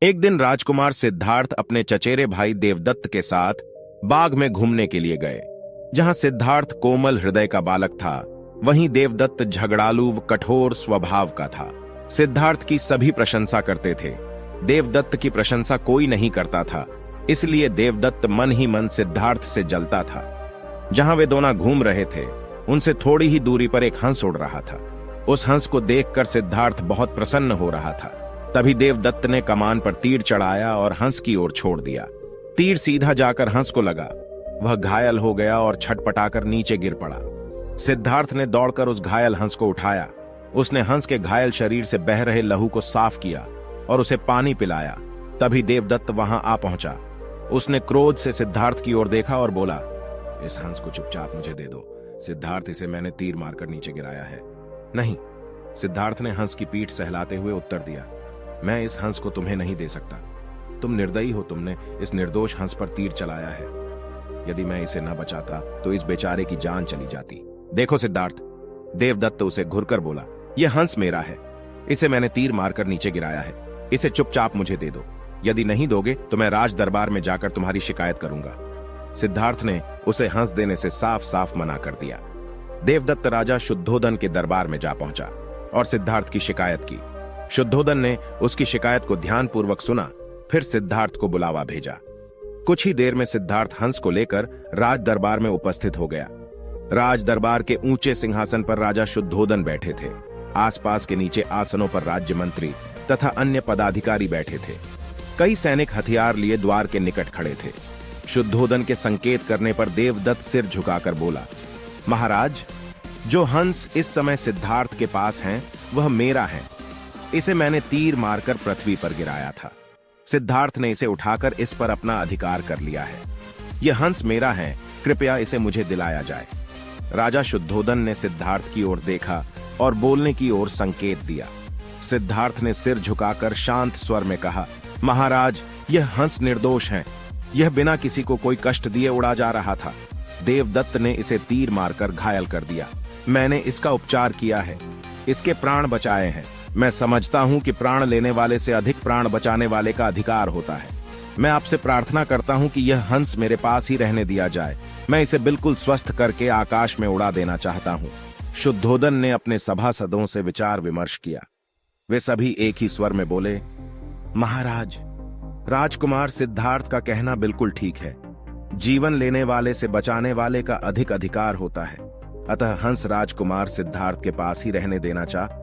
एक दिन राजकुमार सिद्धार्थ अपने चचेरे भाई देवदत्त के साथ बाग में घूमने के लिए गए। जहां सिद्धार्थ कोमल हृदय का बालक था, वहीं देवदत्त झगड़ालू व कठोर स्वभाव का था। सिद्धार्थ की सभी प्रशंसा करते थे, देवदत्त की प्रशंसा कोई नहीं करता था। इसलिए देवदत्त मन ही मन सिद्धार्थ से जलता था। जहां वे दोनों घूम रहे थे, उनसे थोड़ी ही दूरी पर एक हंस उड़ रहा था। उस हंस को देखकर सिद्धार्थ बहुत प्रसन्न हो रहा था। तभी देवदत्त ने कमान पर तीर चढ़ाया और हंस की ओर छोड़ दिया। तीर सीधा जाकर हंस को लगा। वह घायल हो गया और छटपटाकर नीचे गिर पड़ा। सिद्धार्थ ने दौड़कर उस घायल हंस को उठाया। उसने हंस के घायल शरीर से बह रहे लहू को साफ किया और उसे पानी पिलाया। तभी देवदत्त वहां आ पहुंचा। उसने क्रोध से सिद्धार्थ की ओर देखा और बोला, इस हंस को चुपचाप मुझे दे दो। सिद्धार्थ, इसे मैंने तीर मारकर नीचे गिराया है। नहीं, सिद्धार्थ ने हंस की पीठ सहलाते हुए उत्तर दिया, मैं इस हंस को तुम्हें नहीं दे सकता। तुम निर्दयी हो, तुमने इस निर्दोष हंस पर तीर चलाया है। यदि मैं इसे न बचाता तो इस बेचारे की जान चली जाती। देखो सिद्धार्थ, देवदत्त उसे घुरकर बोला, यह हंस मेरा है। इसे मैंने तीर मारकर नीचे गिराया है। इसे चुपचाप मुझे दे दो। यदि नहीं दोगे तो मैं राज दरबार में जाकर तुम्हारी शिकायत करूंगा। सिद्धार्थ ने उसे हंस देने से साफ साफ मना कर दिया। देवदत्त राजा शुद्धोदन के दरबार में जा पहुंचा और सिद्धार्थ की शिकायत की। शुद्धोदन ने उसकी शिकायत को ध्यानपूर्वक सुना, फिर सिद्धार्थ को बुलावा भेजा। कुछ ही देर में सिद्धार्थ हंस को लेकर राज दरबार में उपस्थित हो गया। राज दरबार के ऊंचे सिंहासन पर राजा शुद्धोदन बैठे थे। आसपास के नीचे आसनों पर राज्य मंत्री तथा अन्य पदाधिकारी बैठे थे। कई सैनिक हथियार लिए द्वार के निकट खड़े थे। शुद्धोदन के संकेत करने पर देवदत्त सिर झुकाकर बोला, महाराज, जो हंस इस समय सिद्धार्थ के पास हैं, वह मेरा है। इसे मैंने तीर मारकर पृथ्वी पर गिराया था। सिद्धार्थ ने इसे उठाकर इस पर अपना अधिकार कर लिया है। यह हंस मेरा है, कृपया इसे मुझे दिलाया जाए। राजा शुद्धोदन ने सिद्धार्थ की ओर देखा और बोलने की ओर संकेत दिया। सिद्धार्थ ने सिर झुकाकर शांत स्वर में कहा, महाराज, यह हंस निर्दोष है। यह बिना किसी को कोई कष्ट दिए उड़ा जा रहा था। देवदत्त ने इसे तीर मारकर घायल कर दिया। मैंने इसका उपचार किया है, इसके प्राण बचाए हैं। मैं समझता हूं कि प्राण लेने वाले से अधिक प्राण बचाने वाले का अधिकार होता है। मैं आपसे प्रार्थना करता हूं कि यह हंस मेरे पास ही रहने दिया जाए। मैं इसे बिल्कुल स्वस्थ करके आकाश में उड़ा देना चाहता हूं। शुद्धोदन ने अपने सभासदों से विचार विमर्श किया। वे सभी एक ही स्वर में बोले, महाराज, राजकुमार सिद्धार्थ का कहना बिल्कुल ठीक है। जीवन लेने वाले से बचाने वाले का अधिक अधिकार होता है। अतः हंस राजकुमार सिद्धार्थ के पास ही रहने देना चाह